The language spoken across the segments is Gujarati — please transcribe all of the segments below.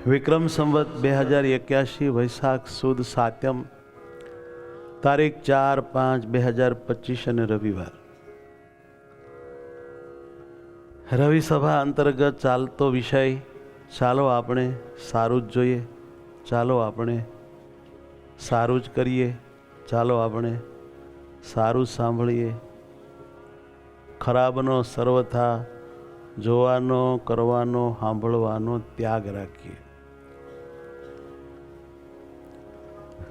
વિક્રમ સંવત 2081 વૈશાખ સુદ સાતમ, તારીખ 4-5-2025 અને રવિવાર. રવિ સભા અંતર્ગત ચાલતો વિષય ચાલો આપણે સારું જ જોઈએ, ચાલો આપણે સારું જ કરીએ, ચાલો આપણે સારું સાંભળીએ, ખરાબનો સર્વથા જોવાનો, કરવાનો, સાંભળવાનો ત્યાગ રાખીએ.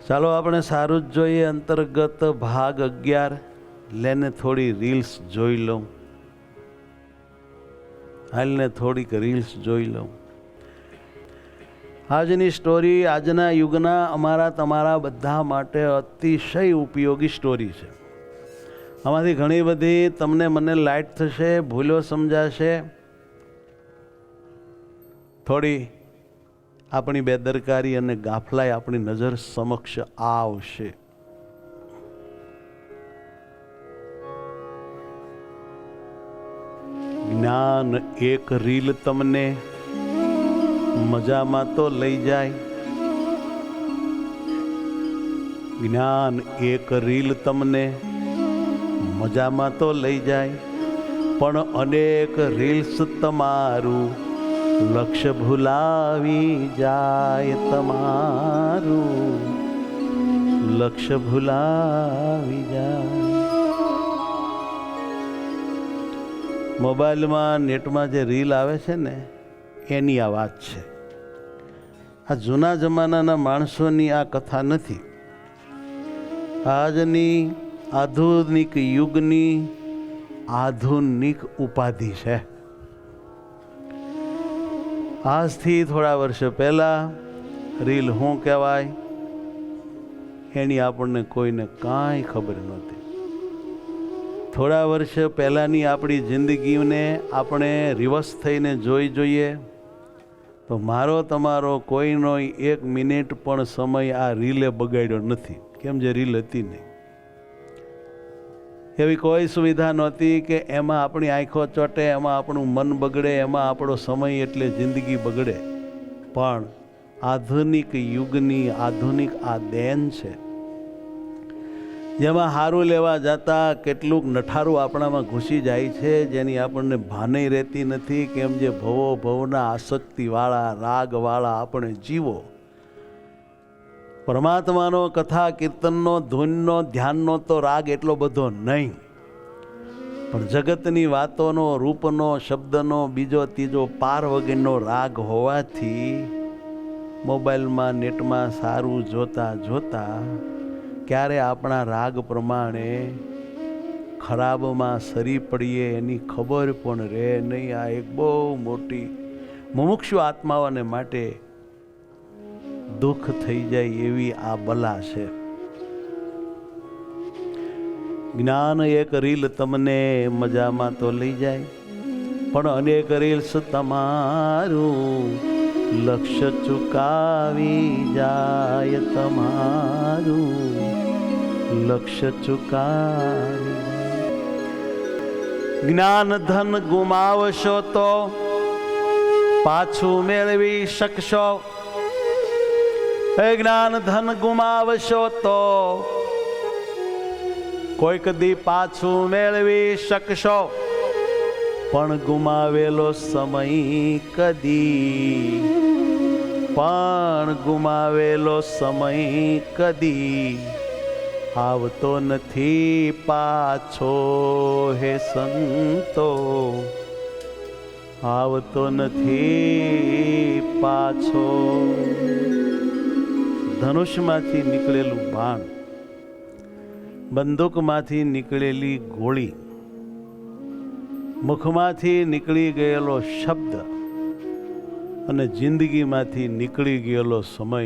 ચાલો આપણે સારું જ જોઈએ અંતર્ગત ભાગ 11. લેને થોડી રીલ્સ જોઈ લઉં, હાલને થોડીક રીલ્સ જોઈ લઉં. આજની સ્ટોરી આજના યુગના અમારા તમારા બધા માટે અતિશય ઉપયોગી સ્ટોરી છે. આમાંથી ઘણી બધી તમને મને લાઈટ થશે, ભૂલો સમજાશે, થોડી આપણી બેદરકારી અને ગાફલાઈ આપણી નજર સમક્ષ આવશે. જ્ઞાન એક રીલ તમને મજામાં તો લઈ જાય, જ્ઞાન એક રીલ તમને મજામાં તો લઈ જાય, પણ અનેક રીલ્સ તમારું લક્ષ્ય ભૂલાવી જાય, તમારું લક્ષ્ય ભૂલાવી જાય. મોબાઈલમાં નેટમાં જે રીલ આવે છે ને એની આ વાત છે. આ જૂના જમાનાના માણસોની આ કથા નથી. આજની આધુનિક યુગની આધુનિક ઉપાધિ છે. આજથી થોડા વર્ષ પહેલાં રીલ શું કહેવાય એની આપણને કોઈને કાંઈ ખબર નહોતી. થોડા વર્ષ પહેલાંની આપણી જિંદગીને આપણે રિવર્સ થઈને જોઈએ તો મારો તમારો કોઈનો 1 મિનિટ પણ સમય આ રીલે બગાડ્યો નથી. કેમ? જે રીલ હતી નહીં, એવી કોઈ સુવિધા નહોતી કે એમાં આપણી આંખો ચોટે, એમાં આપણું મન બગડે, એમાં આપણો સમય એટલે જિંદગી બગડે. પણ આધુનિક યુગની આધુનિક આ દેન છે, જેમાં હારું લેવા જતા કેટલુંક નઠારું આપણામાં ઘૂસી જાય છે, જેની આપણને ભાને રહેતી નથી. કેમ? જે ભવો ભવના આસક્તિવાળા રાગવાળા આપણે જીવો, પરમાત્માનો કથા કીર્તનનો ધૂનનો ધ્યાનનો તો રાગ એટલો બધો નહીં, પણ જગતની વાતોનો રૂપનો શબ્દનો બીજો ત્રીજો પાર વગરનો રાગ હોવાથી મોબાઈલમાં નેટમાં સારું જોતા જોતા ક્યારે આપણા રાગ પ્રમાણે ખરાબમાં સરી પડીએ એની ખબર પણ રહે નહીં. આ એક બહુ મોટી મુમુક્ષુ આત્માઓને માટે દુઃખ થઈ જાય એવી આ બલા છે. જ્ઞાન એક રીલ તમને મજામાં તો લઈ જાય, પણ અનેક રીલ્સ તમારું લક્ષ્ય ચૂકાવી જાય, તમારું લક્ષ્ય ચૂકાવી જાય. જ્ઞાન ધન ગુમાવશો તો પાછું મેળવી શકશો, જ્ઞાન ધન ગુમાવશો તો કોઈક દી પાછું મેળવી શકશો, પણ ગુમાવેલો સમય કદી, પણ ગુમાવેલો સમય કદી આવતો નથી પાછો. હે સંતો, આવતો નથી પાછો. ધનુષમાંથી નીકળેલું બાણ, બંદૂકમાંથી નીકળેલી ગોળી, મુખમાંથી નીકળી ગયેલો શબ્દ અને જિંદગીમાંથી નીકળી ગયેલો સમય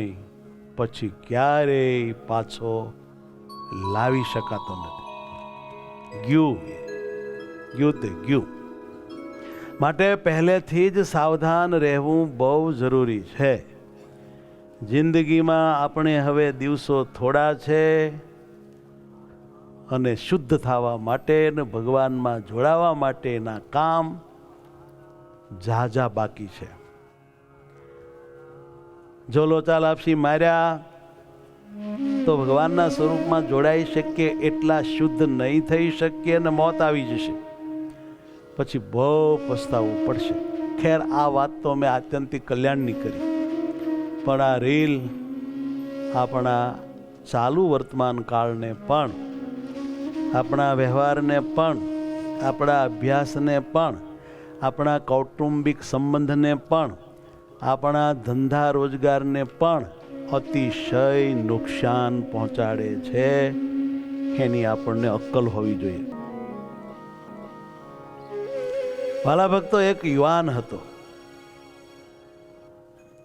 પછી ક્યારેય પાછો લાવી શકાતો નથી. ગયું તે ગયું. માટે પહેલેથી જ સાવધાન રહેવું બહુ જરૂરી છે. જિંદગીમાં આપણે હવે દિવસો થોડા છે અને શુદ્ધ થવા માટે ને ભગવાનમાં જોડાવા માટેના કામ ઝાઝા બાકી છે. જો લોચા લાપસી માર્યા તો ભગવાનના સ્વરૂપમાં જોડાઈ શકીએ એટલા શુદ્ધ નહીં થઈ શકીએ અને મોત આવી જશે, પછી બહુ પસ્તાવવું પડશે. ખેર, આ વાત તો મેં આત્યંતિક કલ્યાણની કરી, પણ આ રીલ આપણા ચાલુ વર્તમાન કાળને પણ, આપણા વ્યવહારને પણ, આપણા અભ્યાસને પણ, આપણા કૌટુંબિક સંબંધને પણ, આપણા ધંધા રોજગારને પણ અતિશય નુકસાન પહોંચાડે છે. એની આપણને અક્કલ હોવી જોઈએ. વાલા ભક્તો, એક યુવાન હતો,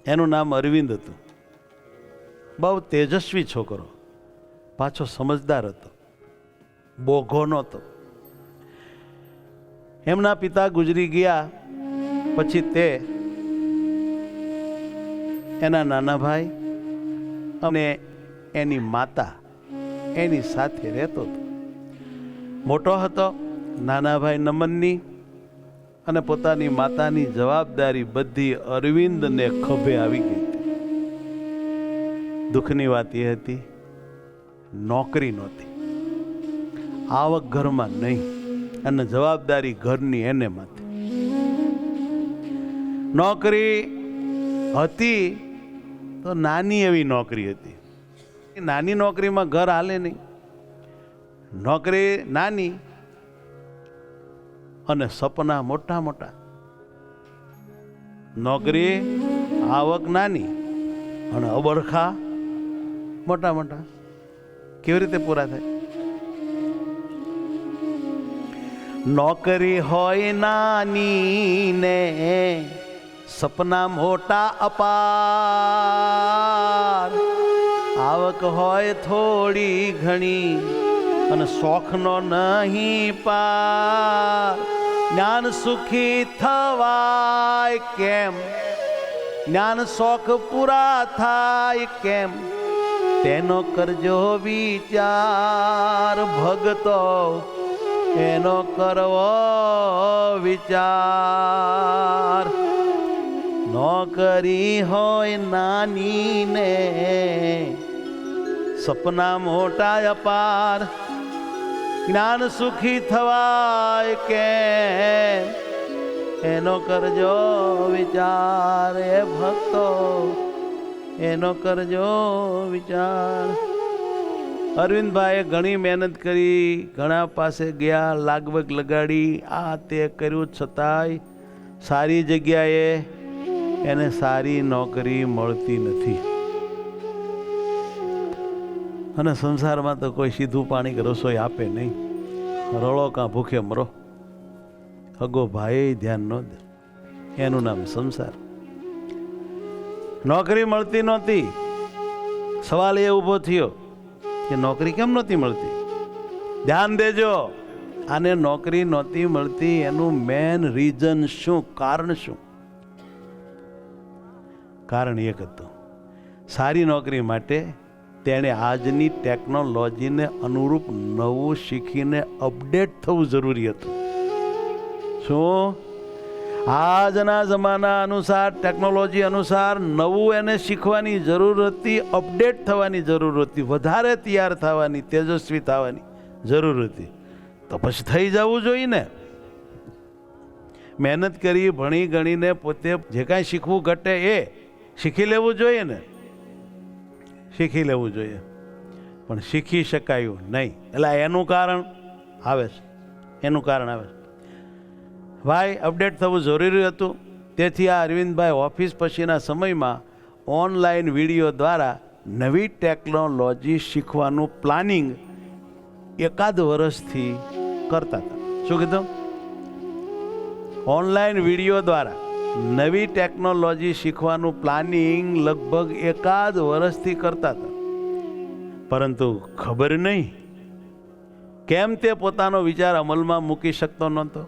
એનું નામ અરવિંદ હતું. બહુ તેજસ્વી છોકરો, પાછો સમજદાર હતો, બોઘો નહોતો. એમના પિતા ગુજરી ગયા પછી તે એના નાના ભાઈ અને એની માતા એની સાથે રહેતો હતો. મોટો હતો, નાના ભાઈ નમનની અને પોતાની માતાની જવાબદારી બધી અરવિંદને ખભે આવી ગઈ. દુઃખની વાત એ હતી, નોકરી નહોતી, આવક ઘરમાં નહીં, અને જવાબદારી ઘરની એને માથે. નોકરી હતી તો નાની એવી નોકરી હતી. નાની નોકરીમાં ઘર હાલે નહીં. નોકરી નાની અને સપના મોટા મોટા. નોકરી, આવક નાની અને અબરખા મોટા મોટા. કેવી રીતે પૂરા થાય? નોકરી હોય નાની ને સપના મોટા અપાર, આવક હોય થોડી ઘણી અને શોખનો નહીં પાર. જ્ઞાન સુખી થવાય કેમ, જ્ઞાન શોખ પૂરા થાય કેમ, તેનો કરજો વિચાર. ભગતો એનો કરવો વિચાર. નોકરી હોય નાની ને સપના મોટા અપાર, જ્ઞાન સુખી થવાય કે એનો કરજો વિચાર. એ ભક્તો, એનો કરજો વિચાર. અરવિંદભાઈએ ઘણી મહેનત કરી, ઘણા પાસે ગયા, લાગવગ લગાડી, આ તે કર્યું, છતાંય સારી જગ્યાએ એને સારી નોકરી મળતી નથી. અને સંસારમાં તો કોઈ સીધું પાણી કે રસોઈ આપે નહીં. રળો કાં ભૂખે મરો. અગો ભાઈ ધ્યાન ન દે, એનું નામ સંસાર. નોકરી મળતી નહોતી. સવાલ એ ઊભો થયો કે નોકરી કેમ નહોતી મળતી? ધ્યાન દેજો, આને નોકરી નહોતી મળતી એનું મેન રીઝન શું, કારણ શું? કારણ એક હતું, સારી નોકરી માટે તેણે આજની ટેકનોલોજીને અનુરૂપ નવું શીખીને અપડેટ થવું જરૂરી હતું. શું? આજના જમાના અનુસાર, ટેકનોલોજી અનુસાર નવું એને શીખવાની જરૂર હતી, અપડેટ થવાની જરૂર હતી, વધારે તૈયાર થવાની, તેજસ્વી થવાની જરૂર હતી. તો પછી થઈ જવું જોઈએ ને. મહેનત કરી, ભણી ગણીને પોતે જે કાંઈ શીખવું ઘટે એ શીખી લેવું જોઈએ ને. શીખી લેવું જોઈએ, પણ શીખી શકાયું નહીં. એટલે એનું કારણ આવે છે, એનું કારણ આવે છે. ભાઈ, અપડેટ થવું જરૂરી હતું. તેથી આ અરવિંદભાઈ ઓફિસ પછીના સમયમાં ઓનલાઈન વિડીયો દ્વારા નવી ટેકનોલોજી શીખવાનું પ્લાનિંગ એકાદ વર્ષથી કરતા હતા. શું કીધું? ઓનલાઈન વિડીયો દ્વારા નવી ટેકનોલોજી શીખવાનું પ્લાનિંગ લગભગ એકાદ વર્ષથી કરતા હતા. પરંતુ ખબર નહીં કેમ તે પોતાનો વિચાર અમલમાં મૂકી શકતો નહોતો.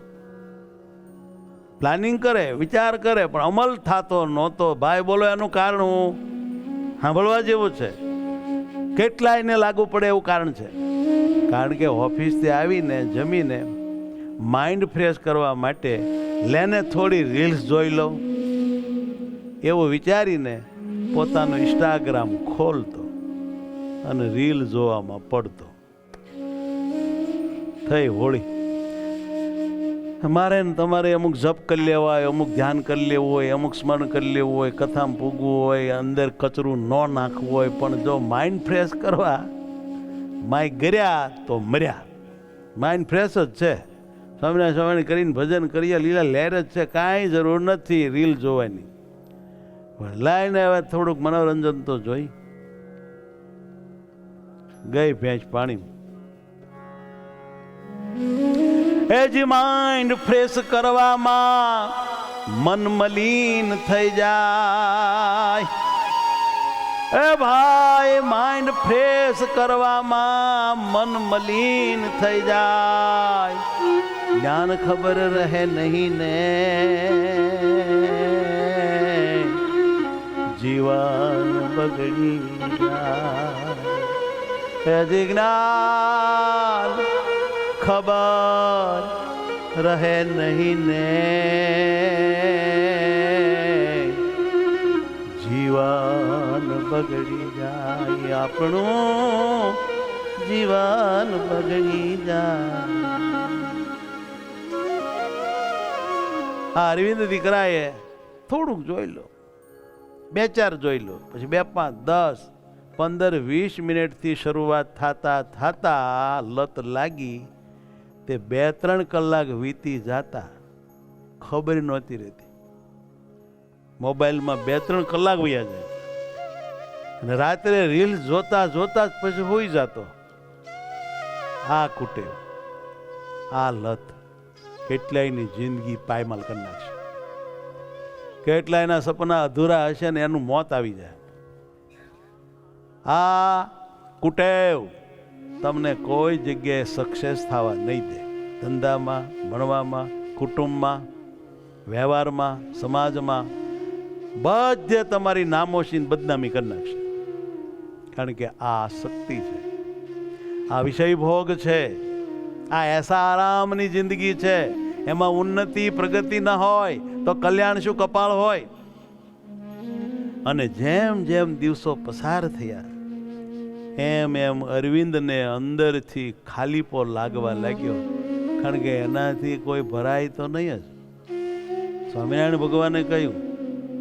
પ્લાનિંગ કરે, વિચાર કરે, પણ અમલ થતો નહોતો. ભાઈ બોલો, એનું કારણ હું સાંભળવા જેવું છે. કેટલાયને લાગુ પડે એવું કારણ છે. કારણ કે ઓફિસથી આવીને જમીને માઇન્ડ ફ્રેશ કરવા માટે લેને થોડી રીલ્સ જોઈ લઉં એવું વિચારીને પોતાનું ઇન્સ્ટાગ્રામ ખોલતો અને રીલ જોવામાં પડતો. થઈ હોળી. મારે ને તમારે અમુક જપ કરી લેવા હોય, અમુક ધ્યાન કરી લેવું હોય, અમુક સ્મરણ કરી લેવું હોય, કથામાં પૂગવું હોય, અંદર કચરું ન નાખવું હોય, પણ જો માઇન્ડ ફ્રેશ કરવા માય ગર્યા તો મર્યા. માઇન્ડ ફ્રેશ જ છે. સ્વામિનારાયણ સ્વામિનારાયણ કરીને ભજન કરીએ, લીલા લહેર જ છે. કાંઈ જરૂર નથી રીલ જોવાની. લાઈને હવે થોડુંક મનોરંજન તો જોઈ. ગઈ ભેંસ પાણી. એ જી માઇન્ડ ફ્રેશ કરવામાં મન મલિન થઈ જાય. એ ભાઈ માઇન્ડ ફ્રેશ કરવામાં મન મલિન થઈ જાય. જ્ઞાન ખબર રહે નહીં ને જીવન બગડી જાય. જ્ઞાન ખબર રહે નહીં ને જીવન બગડી જાય. આપણું જીવન બગડી જાય. આ અરવિંદ દીકરાએ થોડુંક જોઈ લો, 2-4 જોઈ લો, પછી 2, 5, 10, 15, 20 મિનિટથી શરૂઆત થતા લત લાગી. તે 2-3 કલાક વીતી જતા ખબર નહોતી રહેતી. મોબાઈલમાં 2-3 કલાક વયા જાય અને રાત્રે રીલ જોતા જોતા જ પછી હોઈ જતો. આ કુટેવ, આ લત કેટલાયની જિંદગી પાયમાલ કરી નાખશે. કેટલાયના સપના અધૂરા હશે ને એનું મોત આવી જાય. આ કુટેવ તમને કોઈ જગ્યાએ સક્સેસ થવા નહીં દે. ધંધામાં, ભણવામાં, કુટુંબમાં, વ્યવહારમાં, સમાજમાં બધે તમારી નામોશીન બદનામી કરી નાખશે. કારણ કે આ શક્તિ છે, આ વિષય ભોગ છે, આ એસા આરામની જિંદગી છે. એમાં ઉન્નતિ પ્રગતિ ન હોય તો કલ્યાણ શું કપાળ હોય. અને જેમ જેમ દિવસો પસાર થયા એમ એમ અરવિંદને અંદરથી ખાલીપો લાગવા લાગ્યો. કારણ કે એનાથી કોઈ ભરાય તો નહીં જ. સ્વામિનારાયણ ભગવાને કહ્યું,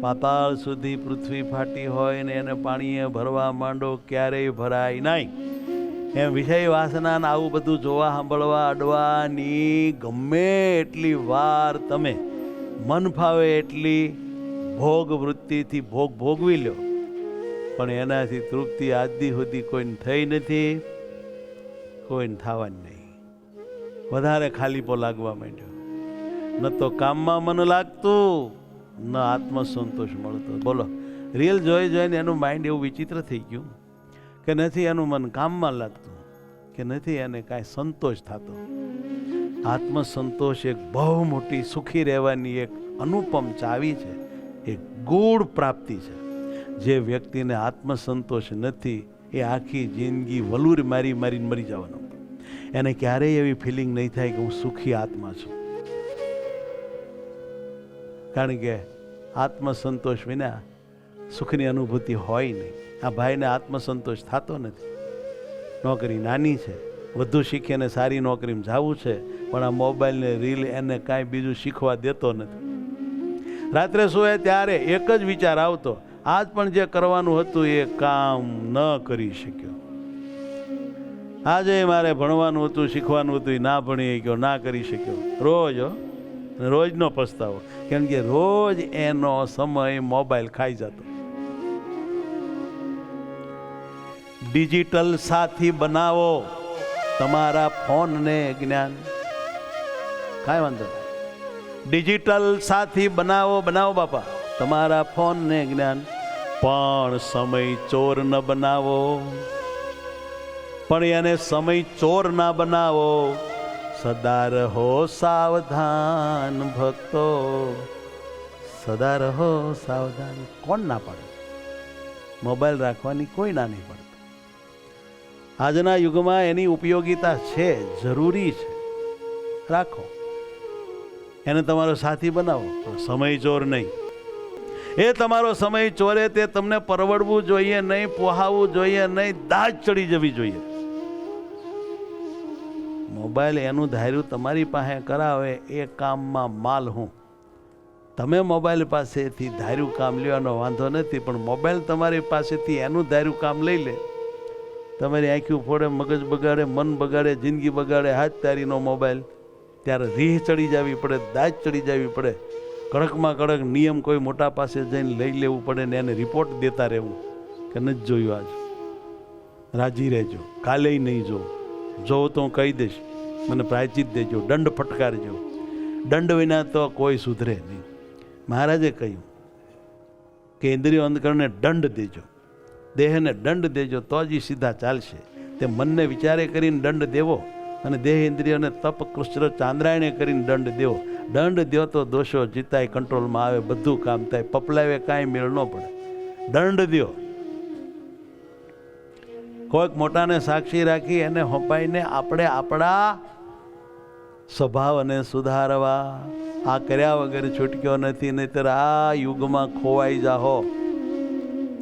પાતાળ સુધી પૃથ્વી ફાટી હોય ને એને પાણીએ ભરવા માંડો, ક્યારેય ભરાય નહીં. એમ વિષય વાસના આવું બધું જોવા, સાંભળવા, અડવાની ગમે એટલી વાર તમે મન ફાવે એટલી ભોગ વૃત્તિથી ભોગવી લો, પણ એનાથી તૃપ્તિ આદિ સુધી કોઈને થઈ નથી, કોઈને થવાની નહીં. વધારે ખાલીપો લાગવા માંડ્યો. ન તો કામમાં મન લાગતું, ન આત્મસંતોષ મળતો. બોલો, રીલ જોઈ જોઈને એનું માઇન્ડ એવું વિચિત્ર થઈ ગયું કે નથી એનું મન કામમાં લાગતું, કે નથી એને કાંઈ સંતોષ થતો. આત્મસંતોષ એક બહુ મોટી સુખી રહેવાની એક અનુપમ ચાવી છે, એક ગૂઢ પ્રાપ્તિ છે. જે વ્યક્તિને આત્મસંતોષ નથી એ આખી જિંદગી વલુર મારીને મરી જવાનો. એને ક્યારેય એવી ફિલિંગ નહીં થાય કે હું સુખી આત્મા છું. કારણ કે આત્મસંતોષ વિના સુખની અનુભૂતિ હોય નહીં. આ ભાઈને આત્મસંતોષ થતો નથી. નોકરી નાની છે, વધુ શીખીને સારી નોકરીમાં જવું છે, પણ આ મોબાઈલને રીલ એને કાંઈ બીજું શીખવા દેતો નથી. રાત્રે સૂએ ત્યારે એક જ વિચાર આવતો, આજ પણ જે કરવાનું હતું એ કામ ન કરી શક્યો. આજે મારે ભણવાનું હતું, શીખવાનું હતું, એ ના ભણી ગયો, ના કરી શક્યો. રોજનો પસ્તાવો. કેમ કે રોજ એનો સમય મોબાઈલ ખાઈ જતો. ડિજિટલ સાથી બનાવો તમારા ફોનને જ્ઞાન. કાંઈ વાંધો નહીં. ડિજિટલ સાથી બનાવો બાપા તમારા ફોનને જ્ઞાન. પણ સમય ચોર ન બનાવો. પણ એને સમય ચોર ના બનાવો. સદા રહો સાવધાન ભક્તો, સદા રહો સાવધાન. કોણ ના પાડે? મોબાઈલ રાખવાની કોઈ ના નહીં પડે. આજના યુગમાં એની ઉપયોગિતા છે, જરૂરી છે, રાખો. એને તમારો સાથી બનાવો, પણ સમય ચોર નહીં. એ તમારો સમય ચોરે તે તમને પરવડવું જોઈએ નહીં, પોહાવું જોઈએ નહીં, દાજ ચડી જવી જોઈએ. મોબાઈલ એનું ધાર્યું તમારી પાસે કરાવે એ કામમાં માલ હું. તમે મોબાઈલ પાસેથી ધાર્યું કામ લેવાનો વાંધો નથી, પણ મોબાઈલ તમારી પાસેથી એનું ધાર્યું કામ લઈ લે, તમારી આંખ્યું ફોડે, મગજ બગાડે, મન બગાડે, જિંદગી બગાડે, હાથ તારીનો મોબાઈલ, ત્યારે રીહ ચડી જવી પડે, દાજ ચડી જવી પડે, કડકમાં કડક નિયમ કોઈ મોટા પાસે જઈને લઈ લેવું પડે ને એને રિપોર્ટ દેતા રહેવું કે નથી જોયું, આજ રાજી રહેજો, કાલે નહીં જોઉં તો હું કહી દઈશ, મને પ્રાયચિત દેજો, દંડ ફટકારજો. દંડ વિના તો કોઈ સુધરે નહીં. મહારાજે કહ્યું કે ઇન્દ્રિયો અંતકરણને દંડ દેજો, દેહને દંડ દેજો તો જ સીધા ચાલશે. તે મનને વિચારે કરીને દંડ દેવો અને દેહ ઇન્દ્રિયોને તપ કૃષ્ણ ચાંદ્રાયણે કરીને દંડ દેવો. દંડ દો તો દોષો જીતાય, કંટ્રોલમાં આવે, બધું કામ થાય, પપલાવે કાંઈ મેળ ન પડે. દંડ દો. કોઈક મોટાને સાક્ષી રાખી એને હોપાઈને આપણે આપણા સ્વભાવને સુધારવા. આ કર્યા વગર છૂટક્યો નથી, નહીતર આ યુગમાં ખોવાઈ જાહો.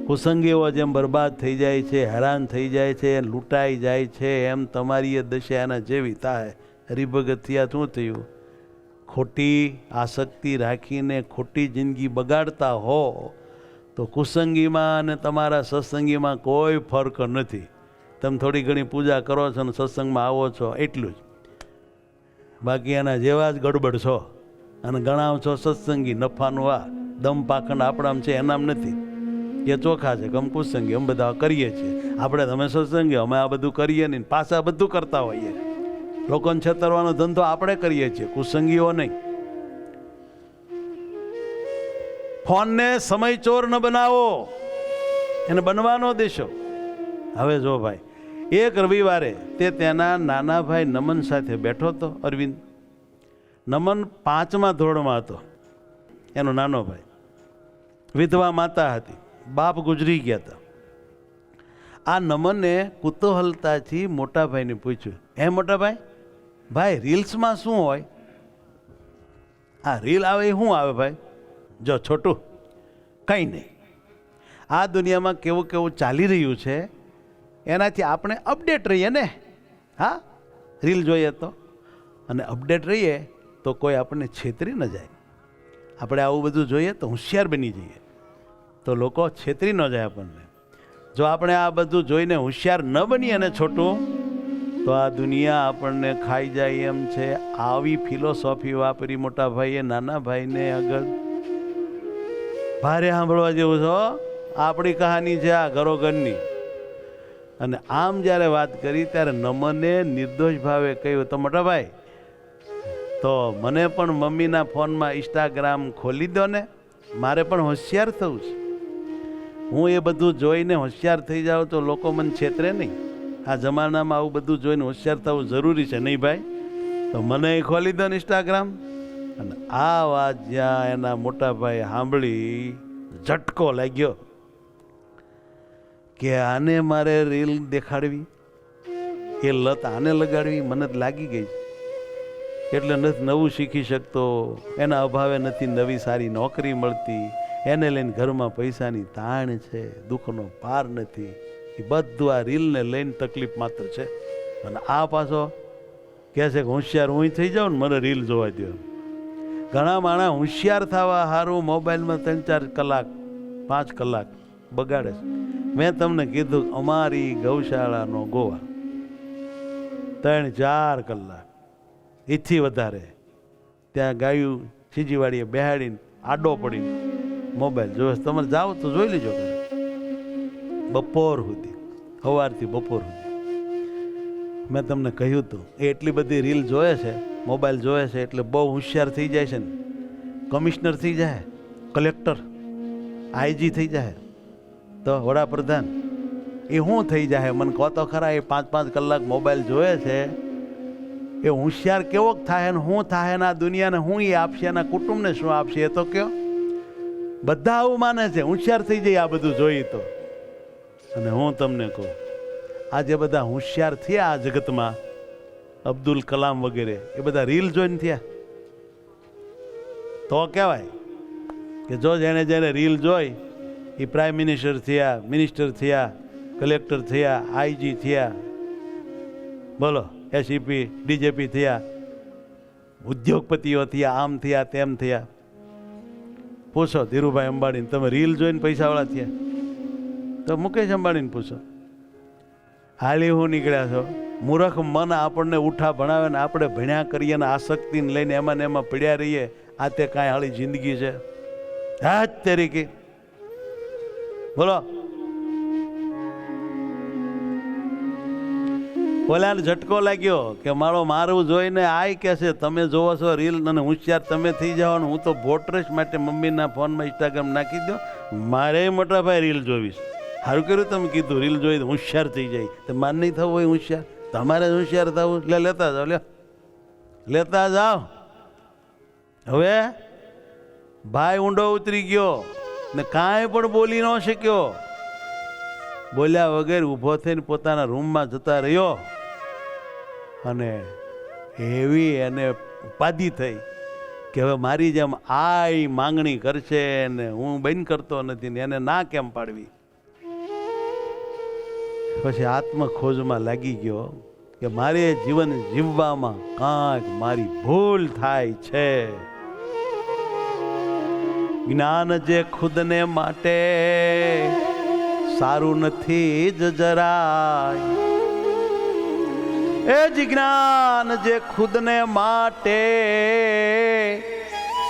કુસંગીઓ જેમ બરબાદ થઈ જાય છે, હેરાન થઈ જાય છે, લૂંટાઈ જાય છે, એમ તમારી એ દશા એના જેવી થાય. હરિભગતિયા શું થયું? ખોટી આસક્તિ રાખીને ખોટી જિંદગી બગાડતા હો તો કુસંગીમાં અને તમારા સત્સંગીમાં કોઈ ફરક નથી. તમે થોડી ઘણી પૂજા કરો છો અને સત્સંગમાં આવો છો એટલું જ, બાકી એના જેવા જ ગડબડ છો. અને ગણાવ છો સત્સંગી, નફાનું આ દમ પાખંડ આપણામાં છે, એનામ નથી. એ ચોખા છે, ગમ કુસંગી, અમે બધા કરીએ છીએ. આપણે તમે સત્સંગી, અમે આ બધું કરીએ નહીં, પાછા બધું કરતા હોઈએ. લોકોને છેતરવાનો ધંધો આપણે કરીએ છીએ, કુસંગીઓ નહીં. ફોનને સમય ચોર ન બનાવો, એને બનવાનો દેશો. હવે જો ભાઈ, એક રવિવારે તે તેના નાના ભાઈ નમન સાથે બેઠો હતો. અરવિંદ નમન 5મા ધોરણમાં હતો, એનો નાનો ભાઈ. વિધવા માતા હતી, બાપ ગુજરી ગયા હતા. આ નમને કુતૂહલતાથી મોટા ભાઈને પૂછ્યું, હે મોટા ભાઈ, ભાઈ રીલ્સમાં શું હોય? આ રીલ આવે એ શું આવે ભાઈ? જો છોટું, કંઈ નહીં. આ દુનિયામાં કેવું કેવું ચાલી રહ્યું છે એનાથી આપણે અપડેટ રહીએ ને. હા, રીલ જોઈએ તો, અને અપડેટ રહીએ તો કોઈ આપણને છેતરી ન જાય. આપણે આવું બધું જોઈએ તો હોશિયાર બની જઈએ, તો લોકો છેતરી ન જાય આપણને. જો આપણે આ બધું જોઈને હોશિયાર ન બનીએ ને છોટું, તો આ દુનિયા આપણને ખાઈ જાય એમ છે. આવી ફિલોસોફી વાપરી મોટા ભાઈએ નાના ભાઈને આગળ. ભારે સાંભળવા જેવું છો. આપણી કહાની છે આ ઘરોઘરની. અને આમ જ્યારે વાત કરી ત્યારે નમને નિર્દોષ ભાવે કહ્યું, તો મોટા ભાઈ, તો મને પણ મમ્મીના ફોનમાં ઇન્સ્ટાગ્રામ ખોલી દો ને, મારે પણ હોશિયાર થવું છે. હું એ બધું જોઈને હોશિયાર થઈ જાઉં તો લોકો મને છેતરે નહીં. આ જમાનામાં આવું બધું જોઈને હોશિયાર થવું જરૂરી છે નહીં ભાઈ? તો મને ખોલી દો ને ઇન્સ્ટાગ્રામ. અને આ વાત જ્યાં એના મોટા ભાઈ સાંભળી, ઝટકો લાગ્યો કે આને મારે રીલ દેખાડવી, એ લત આને લગાડવી, મને જ લાગી ગઈ. એટલે નથી નવું શીખી શકતો, એના અભાવે નથી નવી સારી નોકરી મળતી, એને લઈને ઘરમાં પૈસાની તાણ છે, દુઃખનો પાર નથી. એ બધું આ રીલને લઈને તકલીફ માત્ર છે. અને આ પાછો કહે છે કે હોશિયાર હું થઈ જાઉં ને, મને રીલ જોવા દો. ઘણા માણસ હોશિયાર થવા સારું મોબાઈલમાં 3-4 કલાક 5 કલાક બગાડે છે. મેં તમને કીધું અમારી ગૌશાળાનો ગોવા 3-4 કલાક એથી વધારે ત્યાં ગાયું ખીજીવાડીએ બેહાડીને આડો પડીને મોબાઈલ જોવે. તમે જાઓ તો જોઈ લેજો, બપોર સુધી, સવારથી બપોર સુધી. મેં તમને કહ્યું હતું એ એટલી બધી રીલ જોવે છે, મોબાઈલ જોવે છે, એટલે બહુ હોશિયાર થઈ જાય છે ને. કમિશનર થઈ જાય, કલેક્ટર, આઈજી થઈ જાય, તો વડાપ્રધાન એ શું થઈ જાય? મને કહો તો ખરા. એ 5-5 કલાક મોબાઈલ જોવે છે, એ હોશિયાર કેવોક થાય ને શું થાય ને આ દુનિયાને શું એ આપશે, એના કુટુંબને શું આપશે એ તો કયો. બધા આવું માને છે, હોશિયાર થઈ જાય આ બધું જોઈ તો. અને હું તમને કહું, આજે બધા હોશિયાર થયા આ જગતમાં, અબ્દુલ કલામ વગેરે, એ બધા રીલ જોઈને થયા તો કહેવાય. કે જો જેને જેને રીલ જોઈ એ પ્રાઇમ મિનિસ્ટર થયા, મિનિસ્ટર થયા, કલેક્ટર થયા, આઈજી થયા, બોલો એસઈપી ડીજેપી થયા, ઉદ્યોગપતિઓ થયા, આમ થયા તેમ થયા. પૂછો ધીરુભાઈ અંબાણી, તમે રીલ જોઈને પૈસાવાળા થયા? તો મુકેશ અંબાણીને પૂછો. હાલી હું નીકળ્યા છો? મૂર્ખ મન આપણને ઉઠા ભણાવે ને આપણે ભણ્યા કરીએ ને આસક્તિને લઈને એમાં ને એમાં પડ્યા રહીએ. આ તે કાંઈ હાળી જિંદગી છે? હા જ તરીકે બોલો. ઓલાને ઝટકો લાગ્યો કે મારું જોઈને આય કે છે તમે જોવો છો રીલ અને હોશિયાર તમે થઈ જાઓ ને હું તો વોટરેસ માટે મમ્મીના ફોનમાં ઇન્સ્ટાગ્રામ નાખી દો. મારે મોટા ભાઈ રીલ જોવીશ. સારું કર્યું તમે કીધું, રીલ જોઈ હોશિયાર થઈ જાય. તો માન નહીં થવું હોય હોશિયાર, તમારે હોશિયાર થવું એટલે લેતા જાઓ, લેતા જાઓ. હવે ભાઈ ઊંડો ઉતરી ગયો ને કાંઈ પણ બોલી ન શક્યો. બોલ્યા વગર ઊભો થઈને પોતાના રૂમમાં જતા રહ્યો અને એવી એને ઉપાધિ થઈ કે હવે મારી જેમ આય માંગણી કરશે ને હું બંધ કરતો નથી ને એને ના કેમ પાડવી. પછી આત્મખોજમાં લાગી ગયો કે મારે જીવન જીવવામાં કાંઈક મારી ભૂલ થાય છે. જ્ઞાન જે ખુદને માટે સારું નથી જ જરાય, એ જ જ્ઞાન જે ખુદને માટે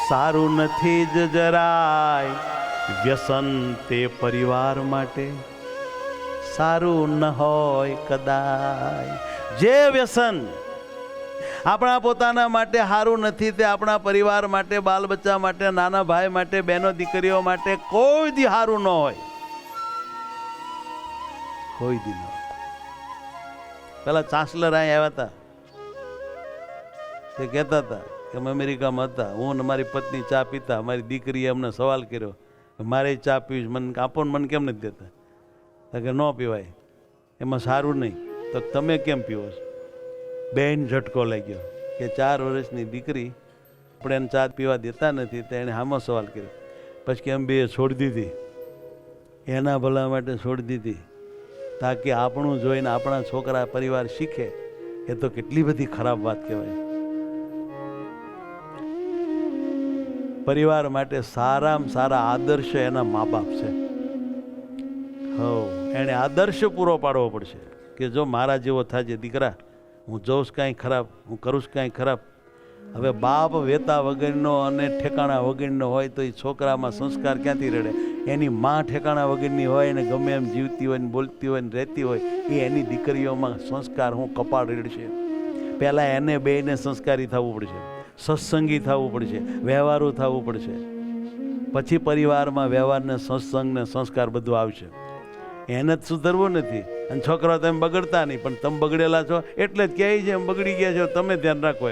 સારું નથી જ જરાય, વ્યસન તે પરિવાર માટે સારું ન હોય કદાય. જે વ્યસન આપણા પોતાના માટે સારું નથી તે આપણા પરિવાર માટે, બાલ બચ્ચા માટે, નાના ભાઈ માટે, બહેનો દીકરીઓ માટે કોઈ દી સારું ન હોય. કોઈ દી ન. પેલા ચાન્સલર અહીં આવ્યા હતા, તે કહેતા હતા કે અમે અમેરિકામાં હતા, હું ને મારી પત્ની ચા પીતા, મારી દીકરીએ અમને સવાલ કર્યો મારે ચા પીવી, મને આપો ને, મને કેમ નથી દેતા? કે ન પીવાય, એમાં સારું નહીં. તો તમે કેમ પીવો છો? બેન ઝટકો લાગ્યો કે 4 વર્ષની દીકરી આપણે એને ચા પીવા દેતા નથી. તો એણે સામો સવાલ કર્યો. પછી કે એમ બે છોડી દીધી, એના ભલા માટે છોડી દીધી તાકી આપણું જોઈને આપણા છોકરા પરિવાર શીખે. એ તો કેટલી બધી ખરાબ વાત કહેવાય. પરિવાર માટે સારામાં સારા આદર્શ એના મા બાપ છે. એને આદર્શ પૂરો પાડવો પડશે કે જો મારા જેવો થાય દીકરા, હું જોઉં કાંઈ ખરાબ, હું કરું કાંઈ ખરાબ. હવે બાપ વેતા વગરનો અને ઠેકાણા વગરનો હોય તો એ છોકરામાં સંસ્કાર ક્યાંથી રડે? એની માં ઠેકાણા વગરની હોય ને ગમે એમ જીવતી હોય ને બોલતી હોય ને રહેતી હોય, એ એની દીકરીઓમાં સંસ્કાર હું કપાળ રેડશે. પહેલાં એને બેને સંસ્કારી થવું પડશે, સત્સંગી થવું પડશે, વ્યવહારું થવું પડશે. પછી પરિવારમાં વ્યવહારને સત્સંગને સંસ્કાર બધું આવશે. એને જ સુધરવું નથી. અને છોકરાઓ તમે બગડતા નહીં, પણ તમે બગડેલા છો એટલે જ કહે છે એમ બગડી ગયા છો, તમે ધ્યાન રાખો.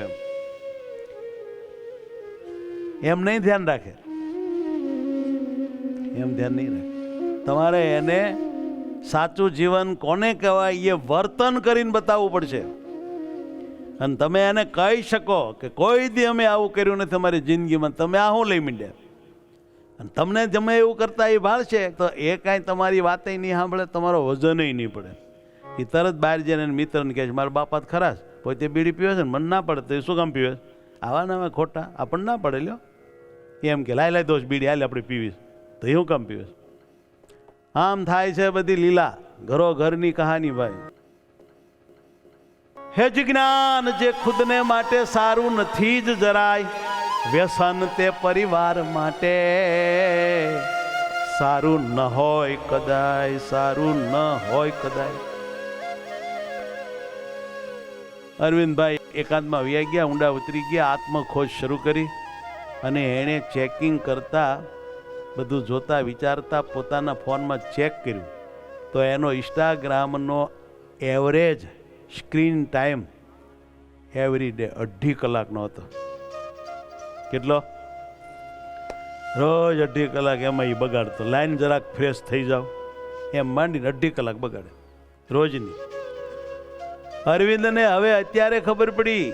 એમ નહીં ધ્યાન રાખે, એમ ધ્યાન નહીં રાખે. તમારે એને સાચું જીવન કોને કહેવાય એ વર્તન કરીને બતાવવું પડશે. અને તમે એને કહી શકો કે કોઈ દી અમે આવું કર્યું નથી અમારી જિંદગીમાં, તમે આ શું લઈ માંડ્યા? અને તમને જમે એવું કરતા એ ભાળશે તો એ કાંઈ તમારી વાતે નહીં સાંભળે, તમારો વજન નહીં પડે. એ તરત બહાર જઈને મિત્રને કહે છે મારા બાપા ખરાશ, પોતે બીડી પીવે છે ને મને ના પડે તો એ શું કામ પીવે? આવા ને આવા ખોટા આપણને ના પડે લ્યો. એમ કે લાય દોષ બીડી હાલે આપણે પીવીશ તો એવું કામ પીવે? આમ થાય છે બધી લીલા ઘરો ઘરની કહાની ભાઈ. હે જ્ઞાન જે ખુદને માટે સારું નથી જ જરાય, વ્યસન તે પરિવાર માટે સારું ન હોય કદાય, સારું ન હોય કદાય. અરવિંદભાઈ એકાંતમાં વ્યા ગયા, ઊંડા ઉતરી ગયા, આત્મખોજ શરૂ કરી અને એણે ચેકિંગ કરતા, બધું જોતા વિચારતા પોતાના ફોનમાં ચેક કર્યું તો એનો ઇન્સ્ટાગ્રામનો average screen time every day 2.5 કલાકનો હતો. કેટલો? રોજ 2.5 કલાક એમાં એ બગાડતો. લાઈન જરાક ફ્રેશ થઈ જાવ એમ માંડીને 2.5 કલાક બગાડે રોજની. અરવિંદને હવે અત્યારે ખબર પડી,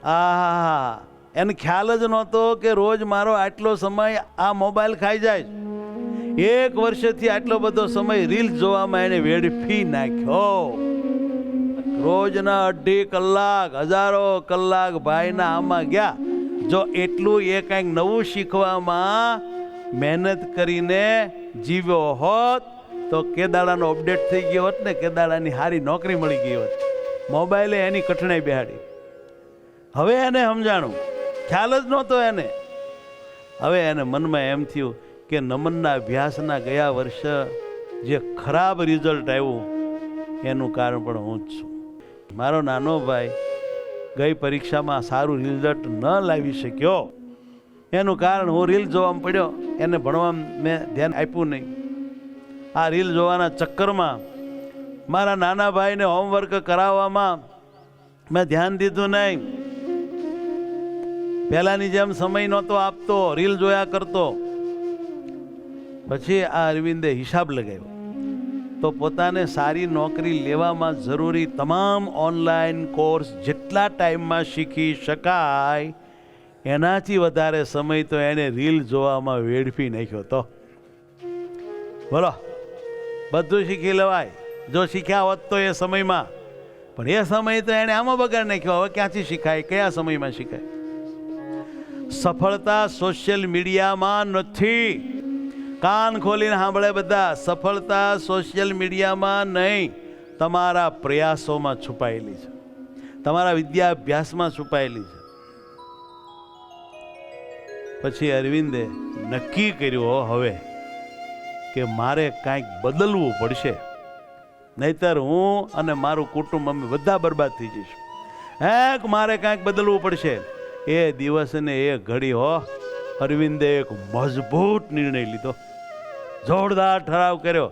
આ એને ખ્યાલ જ નહોતો કે રોજ મારો આટલો સમય આ મોબાઈલ ખાઈ જાય. 1 વર્ષથી આટલો બધો સમય રીલ્સ જોવામાં એને વેડફી નાખ્યો. રોજના 2.5 કલાક, હજારો કલાક ભાઈના આમાં ગયા. જો એટલું એ કંઈક નવું શીખવામાં મહેનત કરીને જીવ્યો હોત તો કેદાડાનો અપડેટ થઈ ગયો હોત ને, કેદાડાની સારી નોકરી મળી ગઈ હોત. મોબાઈલે એની કઠણાઈ બેહાડી. હવે એને સમજાણું, ખ્યાલ જ નહોતો એને. હવે એને મનમાં એમ થયું કે નમનના અભ્યાસના ગયા વર્ષ જે ખરાબ રિઝલ્ટ આવ્યું એનું કારણ પણ હું જ છું. મારો નાનો ભાઈ ગઈ પરીક્ષામાં સારું રિઝલ્ટ ન લાવી શક્યો એનું કારણ હું રીલ જોવામાં પડ્યો. એને ભણવામાં મેં ધ્યાન આપ્યું નહીં. આ રીલ જોવાના ચક્કરમાં મારા નાના ભાઈને હોમવર્ક કરાવવામાં મેં ધ્યાન દીધું નહીં. પહેલાંની જેમ સમય નહોતો આપતો, રીલ જોયા કરતો. પછી આ અરવિંદે હિસાબ લગાવ્યો તો પોતાને સારી નોકરી લેવામાં જરૂરી તમામ ઓનલાઈન કોર્સ જેટલા ટાઈમમાં શીખી શકાય એનાથી વધારે સમય તો એને રીલ જોવામાં વેડફી નાખ્યો. તો બોલો, બધું શીખી લેવાય જો શીખ્યા હોત તો એ સમયમાં, પણ એ સમય તો એને આમાં બગાડ નાખ્યો. હવે ક્યાંથી શીખાય, કયા સમયમાં શીખાય? સફળતા સોશિયલ મીડિયામાં નથી. કાન ખોલીને સાંભળે બધા. સફળતા સોશિયલ મીડિયામાં નહીં, તમારા પ્રયાસોમાં છુપાયેલી છે, તમારા વિદ્યાભ્યાસમાં છુપાયેલી છે. પછી અરવિંદે નક્કી કર્યું હવે કે મારે કાંઈક બદલવું પડશે, નહીતર હું અને મારું કુટુંબ અમે બધા બરબાદ થઈ જઈશું. મારે કાંઈક બદલવું પડશે. એ દિવસને એ ઘડી અરવિંદે એક મજબૂત નિર્ણય લીધો, જોરદાર ઠરાવ કર્યો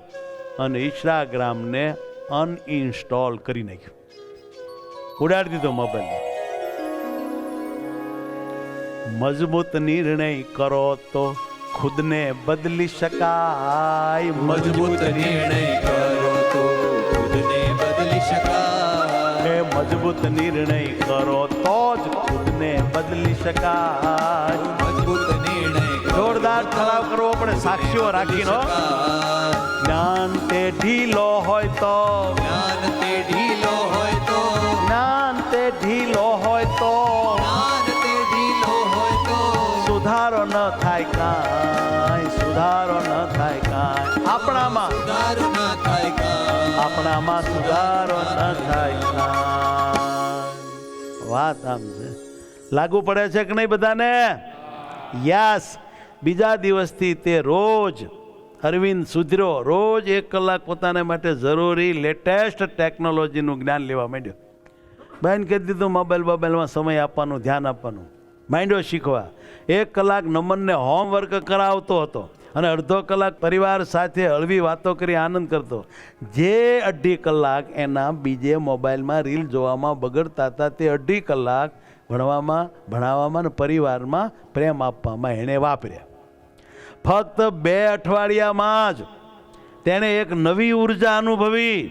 અને ઇન્સ્ટાગ્રામને અનઇન્સ્ટોલ કરી નાખ્યું, ઉડાડી દીધો મોબાઈલ. મજબૂત નિર્ણય કરો તો ખુદને બદલી શકાય. મજબૂત નિર્ણય કરો તો ખુદને બદલી શકાય. મજબૂત નિર્ણય કરો તો જ ખુદને બદલી શકાય. મજબૂત નિર્ણય જોરદાર ઠરાવ કરવો પડે, સાક્ષીઓ રાખીને. જ્ઞાન તે ઢીલો હોય તો, જ્ઞાન તે ઢીલો હોય તો, જ્ઞાન તે ઢીલો હોય તો, જ્ઞાન તે ઢીલો હોય તો સુધારો ન થાય કાંઈ, સુધારો ન થાય કાંઈ. આપણામાં સુધારો ન થાય કાંઈ, આપણામાં સુધારો ન થાય કાંઈ. વાત આમ છે. લાગુ પડે છે કે નહીં બધાને? યસ. બીજા દિવસથી તે રોજ અરવિંદ સુધર્યો. રોજ 1 કલાક પોતાને માટે જરૂરી લેટેસ્ટ ટેકનોલોજીનું જ્ઞાન લેવા માંડ્યો. બેન કહી દીધું મોબાઈલમાં સમય આપવાનું, ધ્યાન આપવાનું. માંડ્યો શીખવા. 1 કલાક નમનને હોમવર્ક કરાવતો હતો અને અડધો કલાક પરિવાર સાથે હળવી વાતો કરી આનંદ કરતો. જે 2.5 કલાક એના બીજે મોબાઈલમાં રીલ જોવામાં બગડતા હતા તે 2.5 કલાક ભણાવવામાં અને પરિવારમાં પ્રેમ આપવામાં એણે વાપર્યા. ફક્ત 2 અઠવાડિયામાં જ તેણે એક નવી ઉર્જા અનુભવી.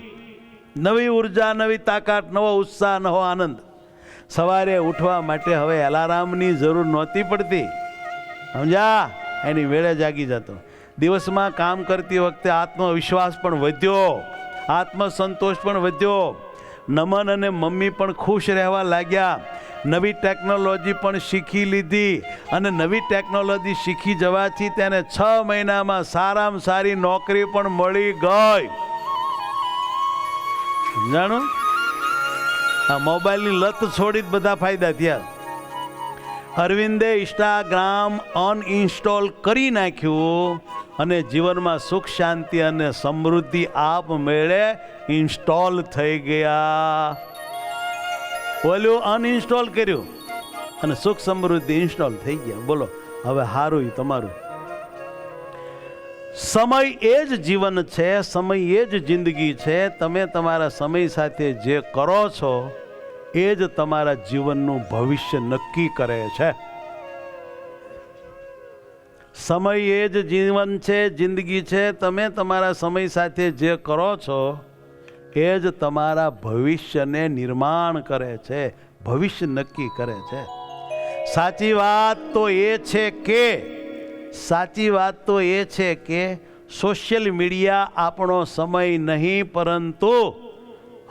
નવી ઉર્જા, નવી તાકાત, નવો ઉત્સાહ, નવો આનંદ. સવારે ઉઠવા માટે હવે એલાર્મની જરૂર નહોતી પડતી. સમજ્યા? એની વેળે જાગી જતો. દિવસમાં કામ કરતી વખતે આત્મવિશ્વાસ પણ વધ્યો, આત્મસંતોષ પણ વધ્યો. નમન અને મમ્મી પણ ખુશ રહેવા લાગ્યા. નવી ટેકનોલોજી પણ શીખી લીધી અને નવી ટેકનોલોજી શીખી જવાથી તેને 6 મહિનામાં સારામાં સારી નોકરી પણ મળી ગઈ. જાણો, આ મોબાઈલની લત છોડી જ બધા ફાયદા થયા. અરવિંદે ઇન્સ્ટાગ્રામ અનઇન્સ્ટોલ કરી નાખ્યું અને જીવનમાં સુખ, શાંતિ અને સમૃદ્ધિ આપમેળે ઇન્સ્ટોલ થઈ ગયા. બોલ્યું અનઇન્સ્ટોલ કર્યું અને સુખ સમૃદ્ધિ ઇન્સ્ટોલ થઈ ગયા. બોલો હવે હારું તમારું. સમય એ જ જીવન છે, સમય એ જ જિંદગી છે. તમે તમારા સમય સાથે જે કરો છો એ જ તમારા જીવનનું ભવિષ્ય નક્કી કરે છે. સમય એ જ જીવન છે, જિંદગી છે. તમે તમારા સમય સાથે જે કરો છો એ જ તમારા ભવિષ્યને નિર્માણ કરે છે, ભવિષ્ય નક્કી કરે છે. સાચી વાત તો એ છે કે સોશિયલ મીડિયા આપણો સમય નહીં પરંતુ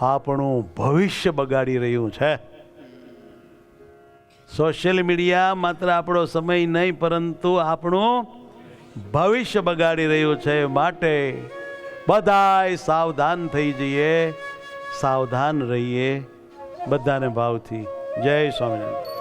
આપણું ભવિષ્ય બગાડી રહ્યું છે. સોશિયલ મીડિયા માત્ર આપણો સમય નહીં પરંતુ આપણું ભવિષ્ય બગાડી રહ્યું છે. માટે બધાય સાવધાન થઈ જઈએ, સાવધાન રહીએ. બધાને ભાવથી જય સ્વામિનારાયણ.